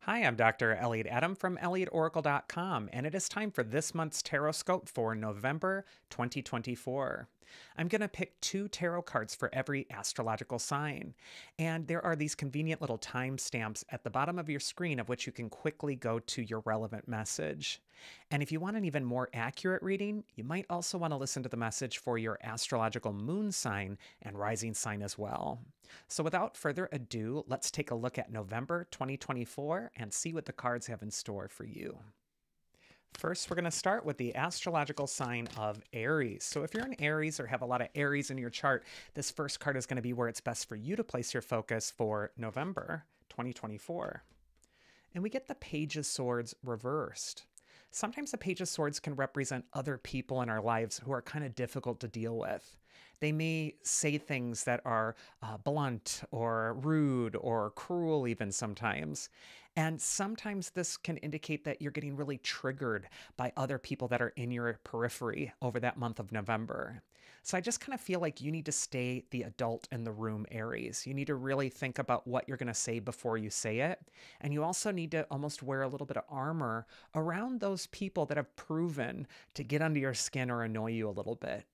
Hi, I'm Dr. Elliot Adam from ElliotOracle.com, and it is time for this month's Tarotscope for November 2024. I'm going to pick two tarot cards for every astrological sign, and there are these convenient little timestamps at the bottom of your screen of which you can quickly go to your relevant message. And if you want an even more accurate reading, you might also want to listen to the message for your astrological moon sign and rising sign as well. So without further ado, let's take a look at November 2024 and see what the cards have in store for you. First, we're going to start with the astrological sign of Aries. So if you're an Aries or have a lot of Aries in your chart, this first card is going to be where it's best for you to place your focus for November 2024. And we get the Page of Swords reversed. Sometimes the Page of Swords can represent other people in our lives who are kind of difficult to deal with. They may say things that are blunt or rude or cruel even sometimes. And sometimes this can indicate that you're getting really triggered by other people that are in your periphery over that month of November. So I just kind of feel like you need to stay the adult in the room, Aries. You need to really think about what you're going to say before you say it. And you also need to almost wear a little bit of armor around those people that have proven to get under your skin or annoy you a little bit.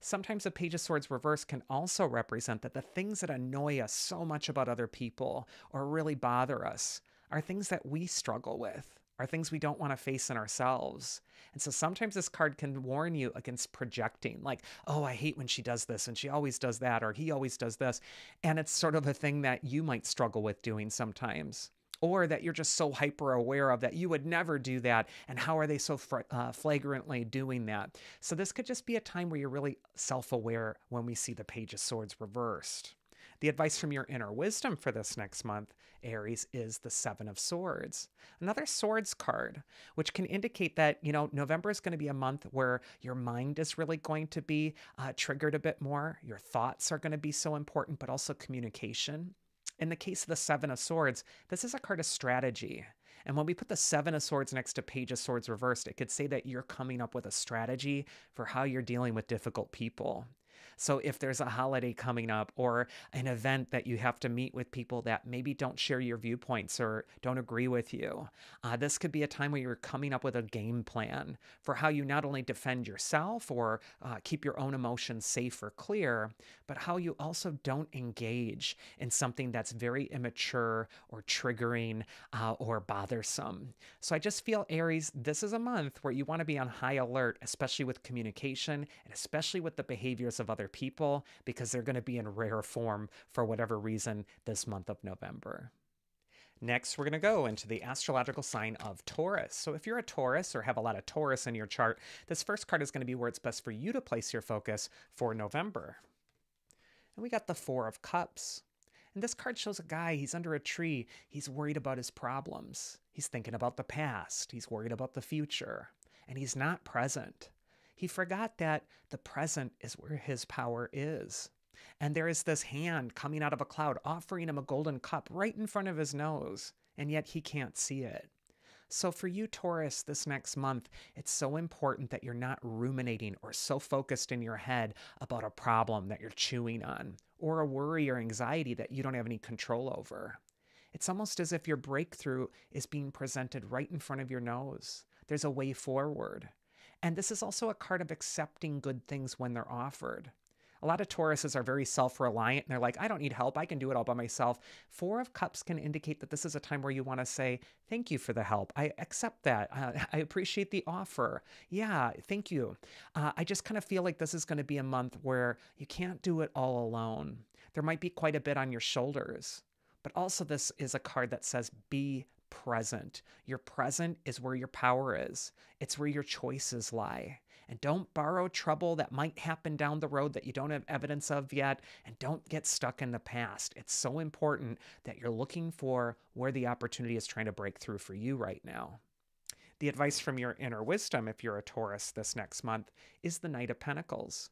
Sometimes the Page of Swords reverse can also represent that the things that annoy us so much about other people or really bother us are things that we struggle with, are things we don't want to face in ourselves. And so sometimes this card can warn you against projecting, like, oh, I hate when she does this and she always does that, or he always does this. And it's sort of a thing that you might struggle with doing sometimes. Or that you're just so hyper aware of that you would never do that. And how are they so flagrantly doing that? So this could just be a time where you're really self-aware when we see the Page of Swords reversed. The advice from your inner wisdom for this next month, Aries, is the Seven of Swords. Another swords card, which can indicate that, November is going to be a month where your mind is really going to be triggered a bit more. Your thoughts are going to be so important, but also communication. In the case of the Seven of Swords, this is a card of strategy. And when we put the Seven of Swords next to Page of Swords reversed, it could say that you're coming up with a strategy for how you're dealing with difficult people. So if there's a holiday coming up or an event that you have to meet with people that maybe don't share your viewpoints or don't agree with you, this could be a time where you're coming up with a game plan for how you not only defend yourself or keep your own emotions safe or clear, but how you also don't engage in something that's very immature or triggering or bothersome. So I just feel, Aries, this is a month where you want to be on high alert, especially with communication and especially with the behaviors of other people, because they're going to be in rare form for whatever reason this month of November. Next, we're going to go into the astrological sign of Taurus. So if you're a Taurus or have a lot of Taurus in your chart, this first card is going to be where it's best for you to place your focus for November. And we got the Four of Cups. And this card shows a guy, he's under a tree, he's worried about his problems. He's thinking about the past, he's worried about the future, and he's not present. He forgot that the present is where his power is. And there is this hand coming out of a cloud offering him a golden cup right in front of his nose, and yet he can't see it. So for you, Taurus, this next month, it's so important that you're not ruminating or so focused in your head about a problem that you're chewing on, or a worry or anxiety that you don't have any control over. It's almost as if your breakthrough is being presented right in front of your nose. There's a way forward. And this is also a card of accepting good things when they're offered. A lot of Tauruses are very self-reliant, and they're like, I don't need help. I can do it all by myself. Four of Cups can indicate that this is a time where you want to say, thank you for the help. I accept that. I appreciate the offer. Yeah, thank you. I just kind of feel like this is going to be a month where you can't do it all alone. There might be quite a bit on your shoulders. But also this is a card that says, be present. Your present is where your power is. It's where your choices lie. And don't borrow trouble that might happen down the road that you don't have evidence of yet. And don't get stuck in the past. It's so important that you're looking for where the opportunity is trying to break through for you right now. The advice from your inner wisdom, if you're a Taurus this next month, is the Knight of Pentacles.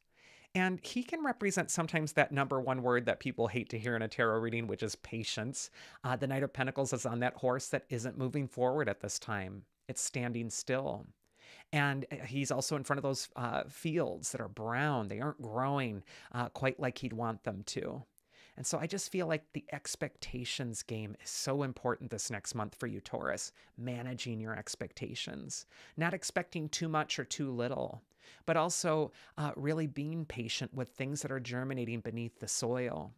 And he can represent sometimes that number one word that people hate to hear in a tarot reading, which is patience. The Knight of Pentacles is on that horse that isn't moving forward at this time. It's standing still. And he's also in front of those fields that are brown. They aren't growing quite like he'd want them to. And so I just feel like the expectations game is so important this next month for you, Taurus. Managing your expectations, not expecting too much or too little, but also really being patient with things that are germinating beneath the soil.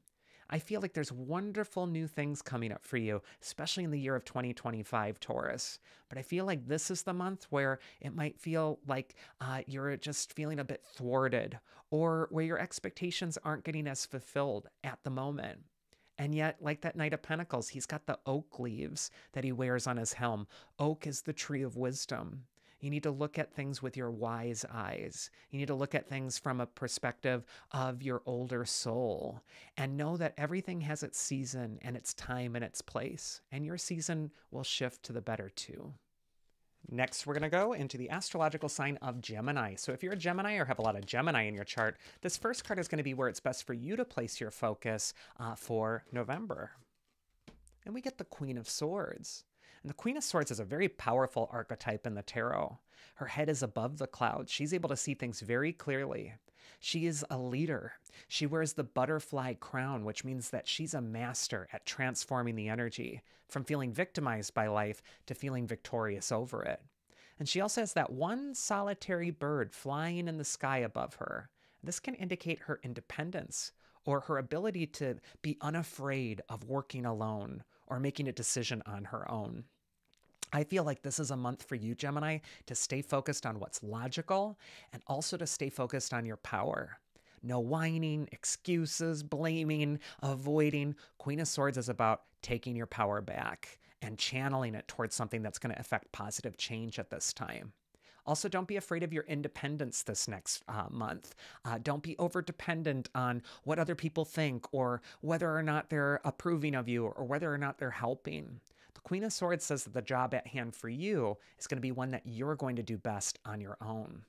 I feel like there's wonderful new things coming up for you, especially in the year of 2025, Taurus. But I feel like this is the month where it might feel like you're just feeling a bit thwarted, or where your expectations aren't getting as fulfilled at the moment. And yet, like that Knight of Pentacles, he's got the oak leaves that he wears on his helm. Oak is the tree of wisdom. You need to look at things with your wise eyes. You need to look at things from a perspective of your older soul and know that everything has its season and its time and its place. And your season will shift to the better too. Next, we're going to go into the astrological sign of Gemini. So if you're a Gemini or have a lot of Gemini in your chart, this first card is going to be where it's best for you to place your focus for November. And we get the Queen of Swords. And the Queen of Swords is a very powerful archetype in the tarot. Her head is above the clouds. She's able to see things very clearly. She is a leader. She wears the butterfly crown, which means that she's a master at transforming the energy from feeling victimized by life to feeling victorious over it. And she also has that one solitary bird flying in the sky above her. This can indicate her independence or her ability to be unafraid of working alone or making a decision on her own. I feel like this is a month for you, Gemini, to stay focused on what's logical and also to stay focused on your power. No whining, excuses, blaming, avoiding. Queen of Swords is about taking your power back and channeling it towards something that's going to affect positive change at this time. Also, don't be afraid of your independence this next month. Don't be over-dependent on what other people think or whether or not they're approving of you or whether or not they're helping. The Queen of Swords says that the job at hand for you is going to be one that you're going to do best on your own.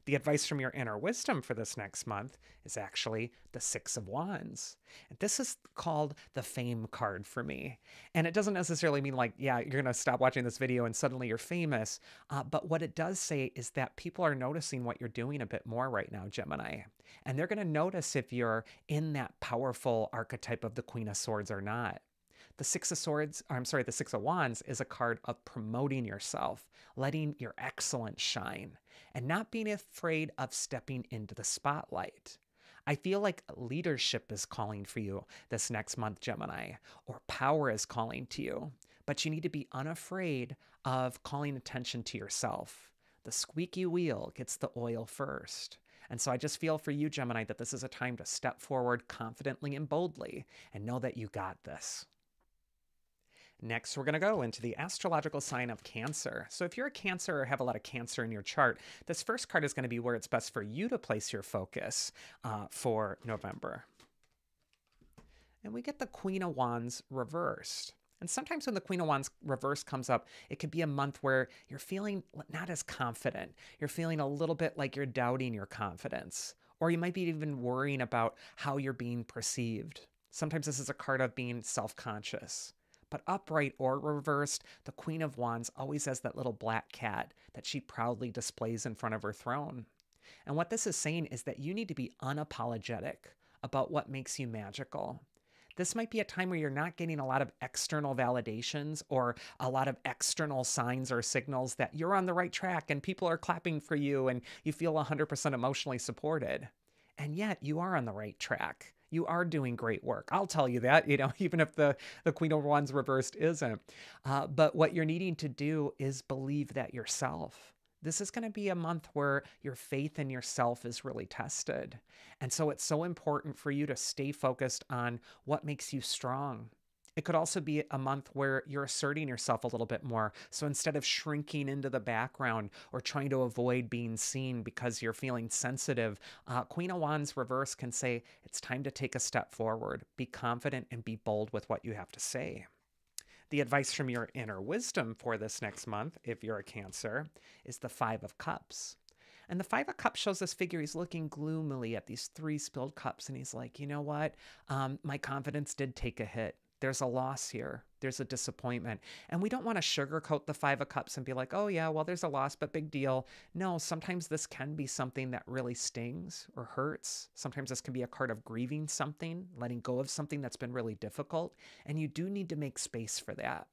The advice from your inner wisdom for this next month is actually the Six of Wands. And this is called the fame card for me. And it doesn't necessarily mean like, yeah, you're going to stop watching this video and suddenly you're famous. But what it does say is that people are noticing what you're doing a bit more right now, Gemini. And they're going to notice if you're in that powerful archetype of the Queen of Swords or not. The Six of Wands is a card of promoting yourself, letting your excellence shine, and not being afraid of stepping into the spotlight. I feel like leadership is calling for you this next month, Gemini, or power is calling to you, but you need to be unafraid of calling attention to yourself. The squeaky wheel gets the oil first. And so I just feel for you, Gemini, that this is a time to step forward confidently and boldly and know that you got this. Next, we're going to go into the astrological sign of Cancer. So if you're a Cancer or have a lot of Cancer in your chart, this first card is going to be where it's best for you to place your focus for November. And we get the Queen of Wands reversed. And sometimes when the Queen of Wands reverse comes up, it could be a month where you're feeling not as confident. You're feeling a little bit like you're doubting your confidence. Or you might be even worrying about how you're being perceived. Sometimes this is a card of being self-conscious. But upright or reversed, the Queen of Wands always has that little black cat that she proudly displays in front of her throne. And what this is saying is that you need to be unapologetic about what makes you magical. This might be a time where you're not getting a lot of external validations or a lot of external signs or signals that you're on the right track and people are clapping for you and you feel 100% emotionally supported. And yet you are on the right track. You are doing great work. I'll tell you that, even if the Queen of Wands reversed isn't. But what you're needing to do is believe that yourself. This is going to be a month where your faith in yourself is really tested. And so it's so important for you to stay focused on what makes you strong. It could also be a month where you're asserting yourself a little bit more. So instead of shrinking into the background or trying to avoid being seen because you're feeling sensitive, Queen of Wands reverse can say, it's time to take a step forward. Be confident and be bold with what you have to say. The advice from your inner wisdom for this next month, if you're a Cancer, is the Five of Cups. And the Five of Cups shows this figure. He's looking gloomily at these 3 spilled cups. And he's like, you know what? My confidence did take a hit. There's a loss here. There's a disappointment. And we don't want to sugarcoat the Five of Cups and be like, oh yeah, well, there's a loss, but big deal. No, sometimes this can be something that really stings or hurts. Sometimes this can be a card of grieving something, letting go of something that's been really difficult. And you do need to make space for that.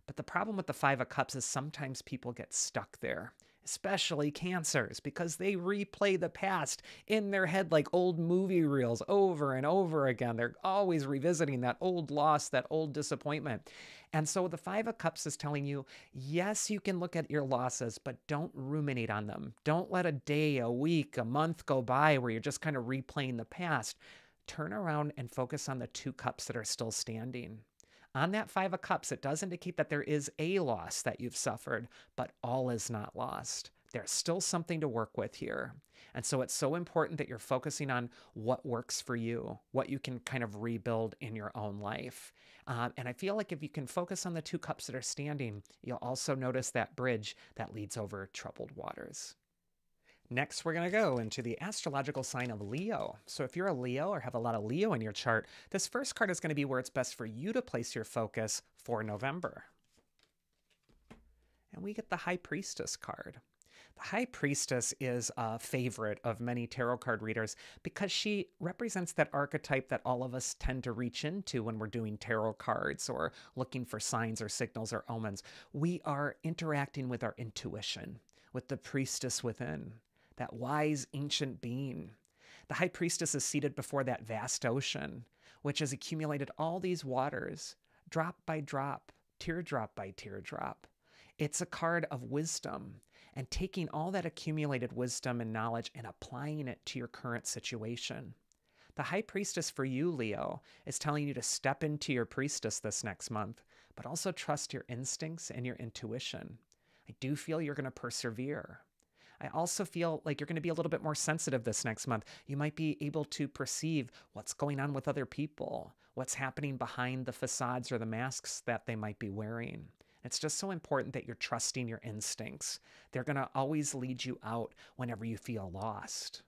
But the problem with the Five of Cups is sometimes people get stuck there, especially Cancers, because they replay the past in their head like old movie reels over and over again. They're always revisiting that old loss, that old disappointment. And so the Five of Cups is telling you, yes, you can look at your losses, but don't ruminate on them. Don't let a day, a week, a month go by where you're just kind of replaying the past. Turn around and focus on the two cups that are still standing. On that Five of Cups, it does indicate that there is a loss that you've suffered, but all is not lost. There's still something to work with here. And so it's so important that you're focusing on what works for you, what you can kind of rebuild in your own life. And I feel like if you can focus on the two cups that are standing, you'll also notice that bridge that leads over troubled waters. Next, we're going to go into the astrological sign of Leo. So if you're a Leo or have a lot of Leo in your chart, this first card is going to be where it's best for you to place your focus for November. And we get the High Priestess card. The High Priestess is a favorite of many tarot card readers because she represents that archetype that all of us tend to reach into when we're doing tarot cards or looking for signs or signals or omens. We are interacting with our intuition, with the priestess within, that wise ancient being. The High Priestess is seated before that vast ocean, which has accumulated all these waters, drop by drop, teardrop by teardrop. It's a card of wisdom and taking all that accumulated wisdom and knowledge and applying it to your current situation. The High Priestess for you, Leo, is telling you to step into your priestess this next month, but also trust your instincts and your intuition. I do feel you're going to persevere. I also feel like you're going to be a little bit more sensitive this next month. You might be able to perceive what's going on with other people, what's happening behind the facades or the masks that they might be wearing. It's just so important that you're trusting your instincts. They're going to always lead you out whenever you feel lost.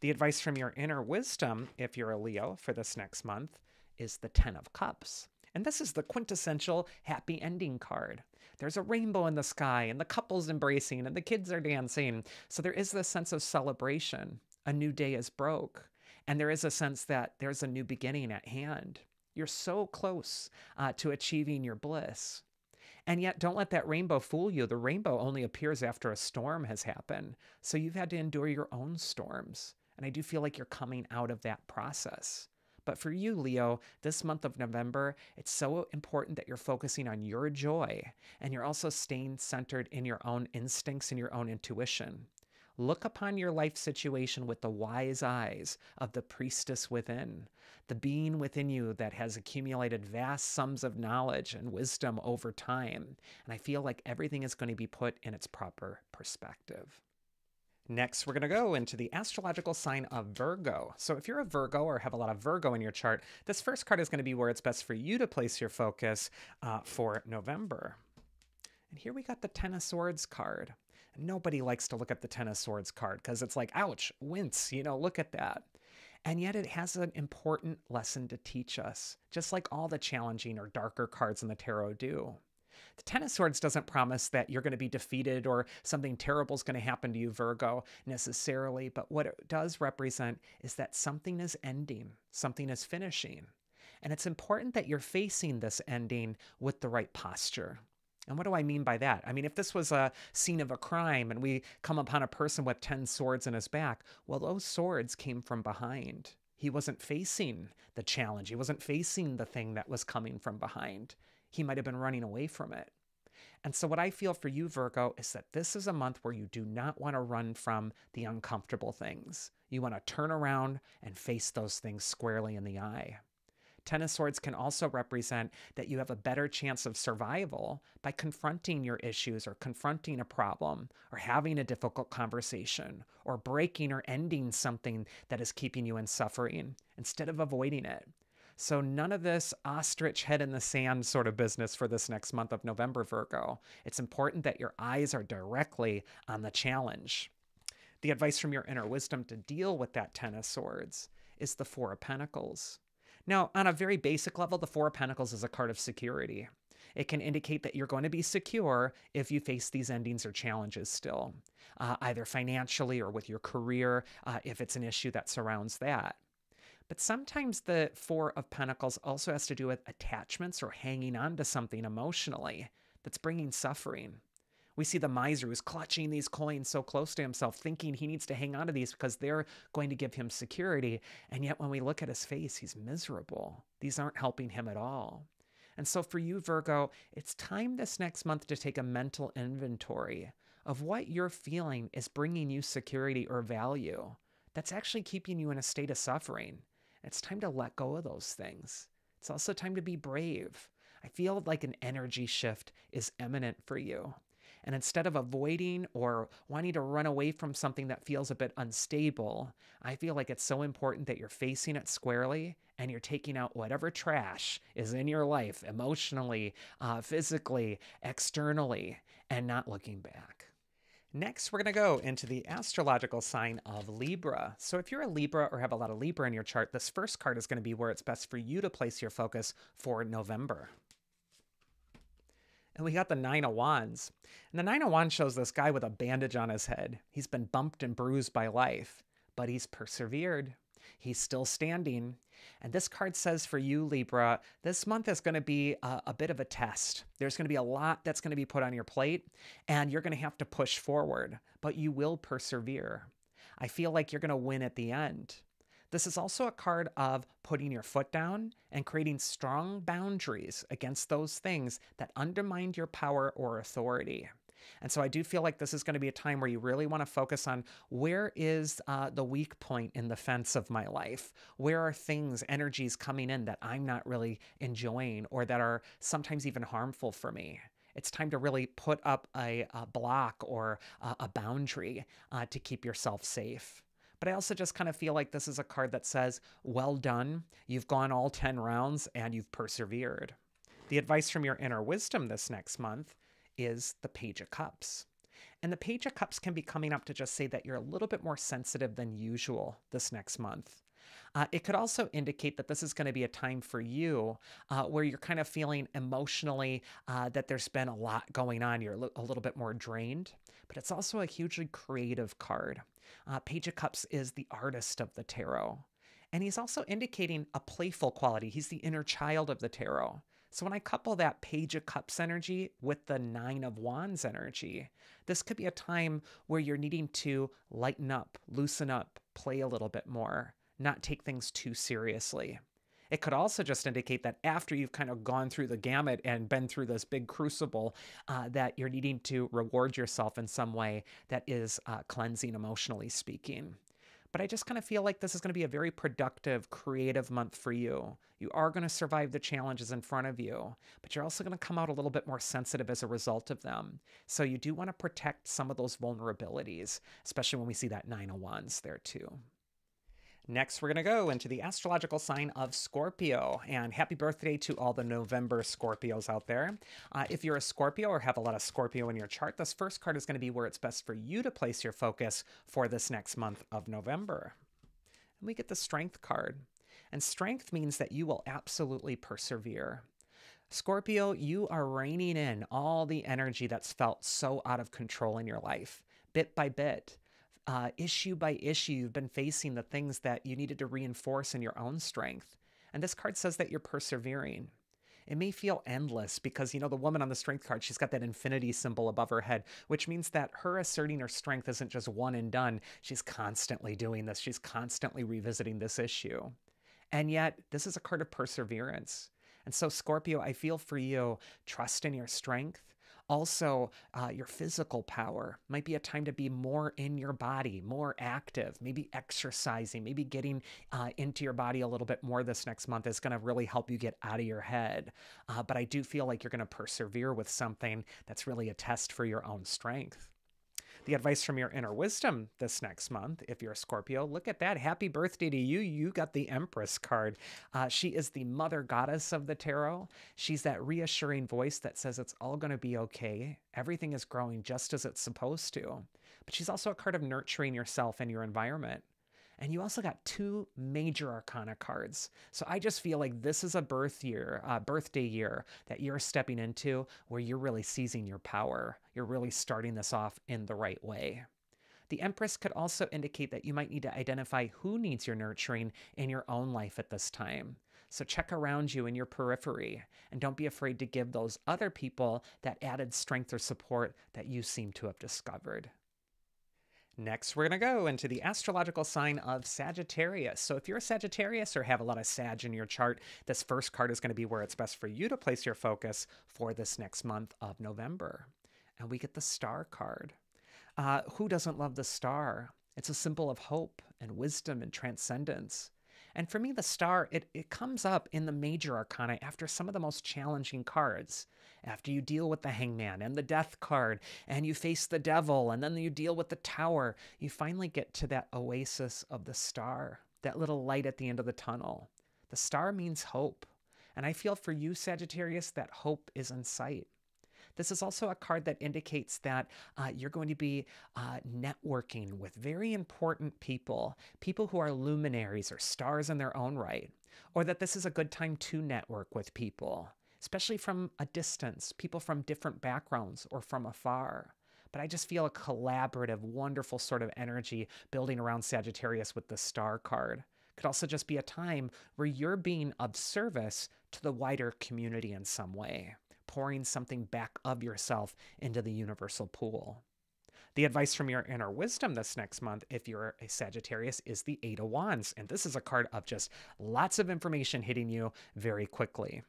The advice from your inner wisdom, if you're a Leo for this next month, is the Ten of Cups. And this is the quintessential happy ending card. There's a rainbow in the sky, and the couple's embracing, and the kids are dancing. So there is this sense of celebration. A new day is broke. And there is a sense that there's a new beginning at hand. You're so close to achieving your bliss. And yet, don't let that rainbow fool you. The rainbow only appears after a storm has happened. So you've had to endure your own storms. And I do feel like you're coming out of that process. But for you, Leo, this month of November, it's so important that you're focusing on your joy and you're also staying centered in your own instincts and your own intuition. Look upon your life situation with the wise eyes of the priestess within, the being within you that has accumulated vast sums of knowledge and wisdom over time. And I feel like everything is going to be put in its proper perspective. Next, we're going to go into the astrological sign of Virgo. So if you're a Virgo or have a lot of Virgo in your chart, this first card is going to be where it's best for you to place your focus for November. And here we got the Ten of Swords card. Nobody likes to look at the Ten of Swords card because it's like, ouch, wince, look at that. And yet it has an important lesson to teach us, just like all the challenging or darker cards in the tarot do. The Ten of Swords doesn't promise that you're going to be defeated or something terrible is going to happen to you, Virgo, necessarily. But what it does represent is that something is ending, something is finishing. And it's important that you're facing this ending with the right posture. And what do I mean by that? I mean, if this was a scene of a crime and we come upon a person with 10 swords in his back, well, those swords came from behind. He wasn't facing the challenge. He wasn't facing the thing that was coming from behind. He might have been running away from it. And so what I feel for you, Virgo, is that this is a month where you do not want to run from the uncomfortable things. You want to turn around and face those things squarely in the eye. Ten of Swords can also represent that you have a better chance of survival by confronting your issues or confronting a problem or having a difficult conversation or breaking or ending something that is keeping you in suffering instead of avoiding it. So none of this ostrich head in the sand sort of business for this next month of November, Virgo. It's important that your eyes are directly on the challenge. The advice from your inner wisdom to deal with that Ten of Swords is the Four of Pentacles. Now, on a very basic level, the Four of Pentacles is a card of security. It can indicate that you're going to be secure if you face these endings or challenges still, either financially or with your career, if it's an issue that surrounds that. But sometimes the Four of Pentacles also has to do with attachments or hanging on to something emotionally that's bringing suffering. We see the miser who's clutching these coins so close to himself, thinking he needs to hang on to these because they're going to give him security. And yet when we look at his face, he's miserable. These aren't helping him at all. And so for you, Virgo, it's time this next month to take a mental inventory of what you're feeling is bringing you security or value that's actually keeping you in a state of suffering. It's time to let go of those things. It's also time to be brave. I feel like an energy shift is imminent for you. And instead of avoiding or wanting to run away from something that feels a bit unstable, I feel like it's so important that you're facing it squarely and you're taking out whatever trash is in your life, emotionally, physically, externally, and not looking back. Next, we're going to go into the astrological sign of Libra. So if you're a Libra or have a lot of Libra in your chart, this first card is going to be where it's best for you to place your focus for November. And we got the Nine of Wands. And the Nine of Wands shows this guy with a bandage on his head. He's been bumped and bruised by life, but he's persevered. He's still standing. And this card says for you, Libra, this month is going to be a bit of a test. There's going to be a lot that's going to be put on your plate, and you're going to have to push forward, but you will persevere. I feel like you're going to win at the end. This is also a card of putting your foot down and creating strong boundaries against those things that undermine your power or authority. And so I do feel like this is going to be a time where you really want to focus on where is the weak point in the fence of my life? Where are things, energies coming in that I'm not really enjoying or that are sometimes even harmful for me? It's time to really put up a block or a boundary to keep yourself safe. But I also just kind of feel like this is a card that says, well done, you've gone all 10 rounds and you've persevered. The advice from your inner wisdom this next month is the Page of Cups. And the Page of Cups can be coming up to just say that you're a little bit more sensitive than usual this next month. It could also indicate that this is going to be a time for you where you're kind of feeling emotionally that there's been a lot going on. You're a little bit more drained, but it's also a hugely creative card. Page of Cups is the artist of the tarot. And he's also indicating a playful quality. He's the inner child of the tarot. So when I couple that Page of Cups energy with the Nine of Wands energy, this could be a time where you're needing to lighten up, loosen up, play a little bit more, not take things too seriously. It could also just indicate that after you've kind of gone through the gamut and been through this big crucible, that you're needing to reward yourself in some way that is cleansing, emotionally speaking. But I just kind of feel like this is going to be a very productive, creative month for you. You are going to survive the challenges in front of you, but you're also going to come out a little bit more sensitive as a result of them. So you do want to protect some of those vulnerabilities, especially when we see that Nine of Wands there too. Next, we're going to go into the astrological sign of Scorpio, and happy birthday to all the November Scorpios out there. If you're a Scorpio or have a lot of Scorpio in your chart, this first card is going to be where it's best for you to place your focus for this next month of November. And we get the Strength card, and Strength means that you will absolutely persevere. Scorpio, you are reining in all the energy that's felt so out of control in your life, bit by bit. Issue by issue, you've been facing the things that you needed to reinforce in your own strength. And this card says that you're persevering. It may feel endless because, you know, the woman on the Strength card, she's got that infinity symbol above her head, which means that her asserting her strength isn't just one and done. She's constantly doing this. She's constantly revisiting this issue. And yet, this is a card of perseverance. And so, Scorpio, I feel for you, trust in your strength. Also, your physical power might be a time to be more in your body, more active, maybe exercising, maybe getting into your body a little bit more this next month is going to really help you get out of your head. But I do feel like you're going to persevere with something that's really a test for your own strength. The advice from your inner wisdom this next month, if you're a Scorpio, look at that. Happy birthday to you. You got the Empress card. She is the mother goddess of the tarot. She's that reassuring voice that says it's all going to be okay. Everything is growing just as it's supposed to. But she's also a card of nurturing yourself and your environment. And you also got two major arcana cards. So I just feel like this is a birthday year that you're stepping into where you're really seizing your power. You're really starting this off in the right way. The Empress could also indicate that you might need to identify who needs your nurturing in your own life at this time. So check around you in your periphery and don't be afraid to give those other people that added strength or support that you seem to have discovered. Next, we're going to go into the astrological sign of Sagittarius. So if you're a Sagittarius or have a lot of Sag in your chart, this first card is going to be where it's best for you to place your focus for this next month of November. And we get the Star card. Who doesn't love the star? It's a symbol of hope and wisdom and transcendence. And for me, the star, it comes up in the major arcana after some of the most challenging cards. After you deal with the Hangman and the Death card, and you face the Devil, and then you deal with the Tower, you finally get to that oasis of the star, that little light at the end of the tunnel. The star means hope. And I feel for you, Sagittarius, that hope is in sight. This is also a card that indicates that you're going to be networking with very important people, people who are luminaries or stars in their own right, or that this is a good time to network with people, especially from a distance, people from different backgrounds or from afar. But I just feel a collaborative, wonderful sort of energy building around Sagittarius with the Star card. Could also just be a time where you're being of service to the wider community in some way, pouring something back of yourself into the universal pool. The advice from your inner wisdom this next month, if you're a Sagittarius, is the Eight of Wands. And this is a card of just lots of information hitting you very quickly.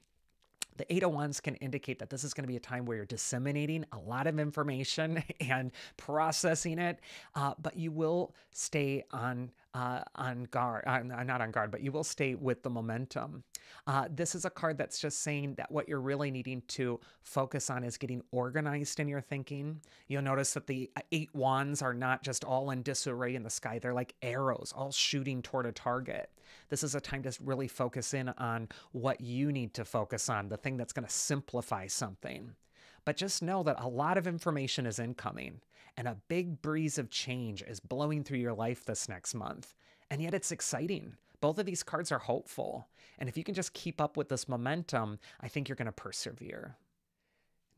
The Eight of Wands can indicate that this is going to be a time where you're disseminating a lot of information and processing it, but you will stay on guard, not on guard, but you will stay with the momentum. This is a card that's just saying that what you're really needing to focus on is getting organized in your thinking. You'll notice that the Eight Wands are not just all in disarray in the sky. They're like arrows, all shooting toward a target. This is a time to really focus in on what you need to focus on, the thing that's going to simplify something. But just know that a lot of information is incoming, and a big breeze of change is blowing through your life this next month. And yet it's exciting. Both of these cards are hopeful. And if you can just keep up with this momentum, I think you're going to persevere.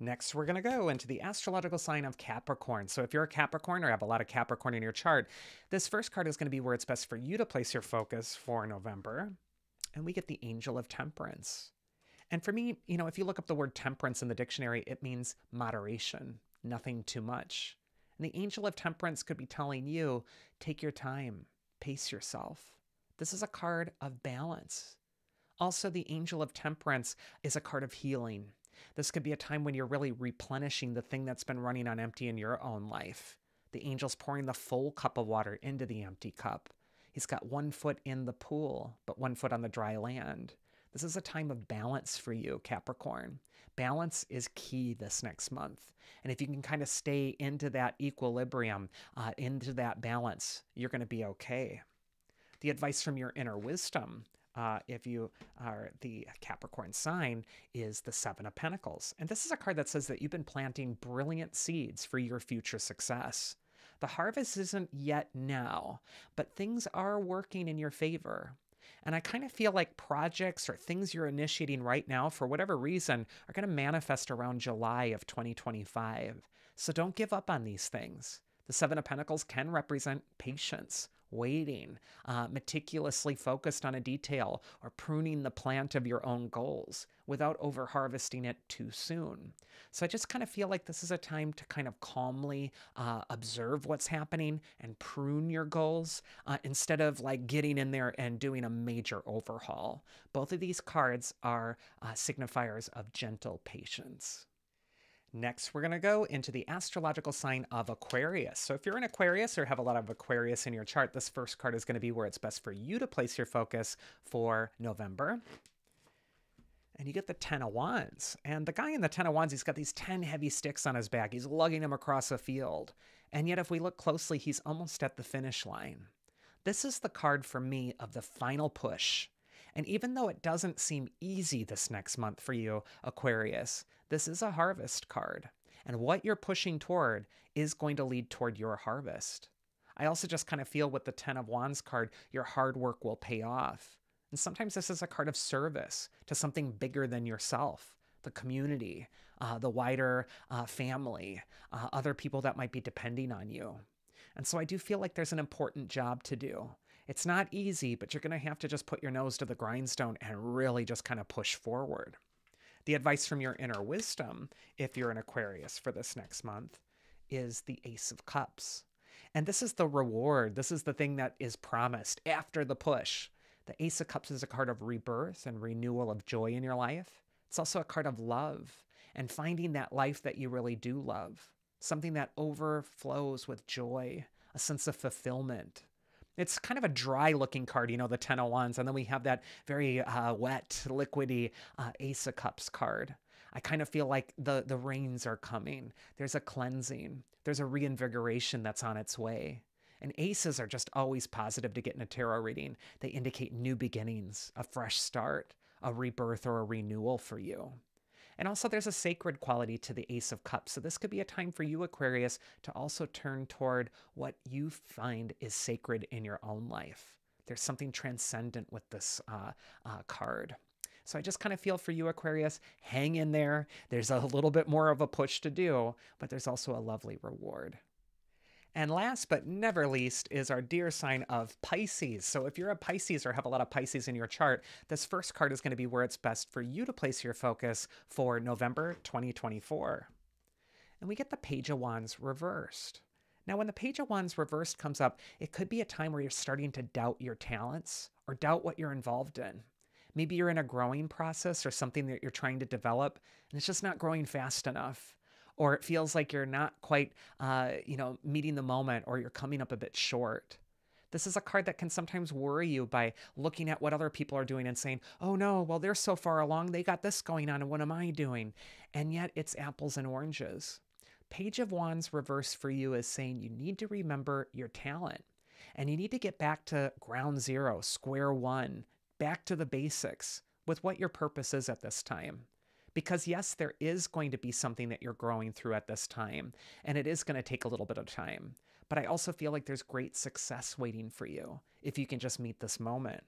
Next, we're going to go into the astrological sign of Capricorn. So if you're a Capricorn or have a lot of Capricorn in your chart, this first card is going to be where it's best for you to place your focus for November. And we get the Angel of Temperance. And for me, if you look up the word temperance in the dictionary, it means moderation, nothing too much. And the Angel of Temperance could be telling you, take your time, pace yourself. This is a card of balance. Also, the Angel of Temperance is a card of healing. This could be a time when you're really replenishing the thing that's been running on empty in your own life. The angel's pouring the full cup of water into the empty cup. He's got 1 foot in the pool, but 1 foot on the dry land. This is a time of balance for you, Capricorn. Balance is key this next month. And if you can kind of stay into that equilibrium, into that balance, you're going to be okay. The advice from your inner wisdom, if you are the Capricorn sign, is the Seven of Pentacles. And this is a card that says that you've been planting brilliant seeds for your future success. The harvest isn't yet now, but things are working in your favor. And I kind of feel like projects or things you're initiating right now, for whatever reason, are going to manifest around July of 2025. So don't give up on these things. The Seven of Pentacles can represent patience, waiting, meticulously focused on a detail, or pruning the plant of your own goals without over-harvesting it too soon. So I just kind of feel like this is a time to kind of calmly observe what's happening and prune your goals instead of like getting in there and doing a major overhaul. Both of these cards are signifiers of gentle patience. Next, we're going to go into the astrological sign of Aquarius. So if you're an Aquarius or have a lot of Aquarius in your chart, this first card is going to be where it's best for you to place your focus for November. And you get the Ten of Wands. And the guy in the Ten of Wands, he's got these 10 heavy sticks on his back. He's lugging them across a field. And yet if we look closely, he's almost at the finish line. This is the card for me of the final push. And even though it doesn't seem easy this next month for you, Aquarius, this is a harvest card. And what you're pushing toward is going to lead toward your harvest. I also just kind of feel with the 10 of Wands card, your hard work will pay off. And sometimes this is a card of service to something bigger than yourself, the community, the wider family, other people that might be depending on you. And so I do feel like there's an important job to do. It's not easy, but you're going to have to just put your nose to the grindstone and really just kind of push forward. The advice from your inner wisdom, if you're an Aquarius for this next month, is the Ace of Cups. And this is the reward. This is the thing that is promised after the push. The Ace of Cups is a card of rebirth and renewal of joy in your life. It's also a card of love and finding that life that you really do love, something that overflows with joy, a sense of fulfillment. It's kind of a dry looking card, you know, the 10 of Wands. And then we have that very wet, liquidy Ace of Cups card. I kind of feel like the rains are coming. There's a cleansing. There's a reinvigoration that's on its way. And aces are just always positive to get in a tarot reading. They indicate new beginnings, a fresh start, a rebirth or a renewal for you. And also there's a sacred quality to the Ace of Cups. So this could be a time for you, Aquarius, to also turn toward what you find is sacred in your own life. There's something transcendent with this card. So I just kind of feel for you, Aquarius, hang in there. There's a little bit more of a push to do, but there's also a lovely reward. And last but never least is our dear sign of Pisces. So if you're a Pisces or have a lot of Pisces in your chart, this first card is going to be where it's best for you to place your focus for November 2024. And we get the Page of Wands reversed. Now, when the Page of Wands reversed comes up, it could be a time where you're starting to doubt your talents or doubt what you're involved in. Maybe you're in a growing process or something that you're trying to develop, and it's just not growing fast enough. Or it feels like you're not quite, meeting the moment, or you're coming up a bit short. This is a card that can sometimes worry you by looking at what other people are doing and saying, oh no, well, they're so far along, they got this going on, and what am I doing? And yet it's apples and oranges. Page of Wands reversed for you is saying you need to remember your talent, and you need to get back to ground zero, square one, back to the basics with what your purpose is at this time. Because yes, there is going to be something that you're growing through at this time, and it is going to take a little bit of time. But I also feel like there's great success waiting for you if you can just meet this moment.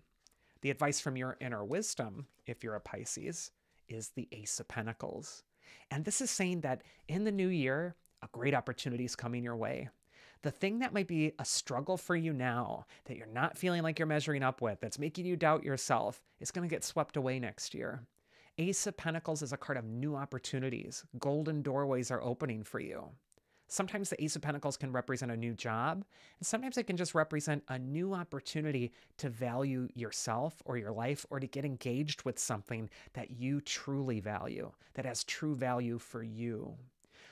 The advice from your inner wisdom, if you're a Pisces, is the Ace of Pentacles. And this is saying that in the new year, a great opportunity is coming your way. The thing that might be a struggle for you now, that you're not feeling like you're measuring up with, that's making you doubt yourself, is going to get swept away next year. Ace of Pentacles is a card of new opportunities. Golden doorways are opening for you. Sometimes the Ace of Pentacles can represent a new job, and sometimes it can just represent a new opportunity to value yourself or your life, or to get engaged with something that you truly value, that has true value for you.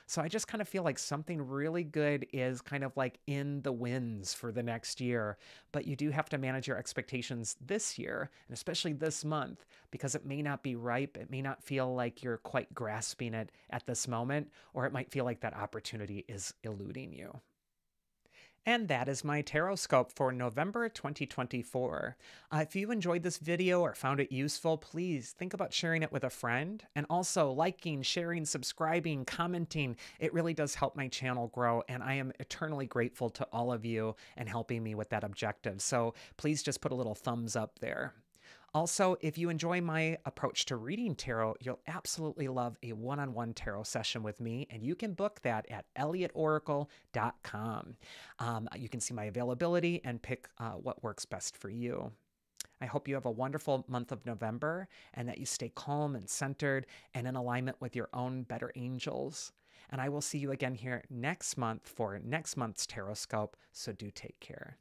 So I just kind of feel like something really good is kind of like in the winds for the next year, but you do have to manage your expectations this year, and especially this month, because it may not be ripe. It may not feel like you're quite grasping it at this moment, or it might feel like that opportunity is eluding you. And that is my Tarotscope for November 2024. If you enjoyed this video or found it useful, please think about sharing it with a friend, and also liking, sharing, subscribing, commenting. It really does help my channel grow, and I am eternally grateful to all of you and helping me with that objective. So please just put a little thumbs up there. Also, if you enjoy my approach to reading tarot, you'll absolutely love a one-on-one tarot session with me, and you can book that at elliotoracle.com. You can see my availability and pick what works best for you. I hope you have a wonderful month of November, and that you stay calm and centered and in alignment with your own better angels. And I will see you again here next month for next month's Tarotscope, so do take care.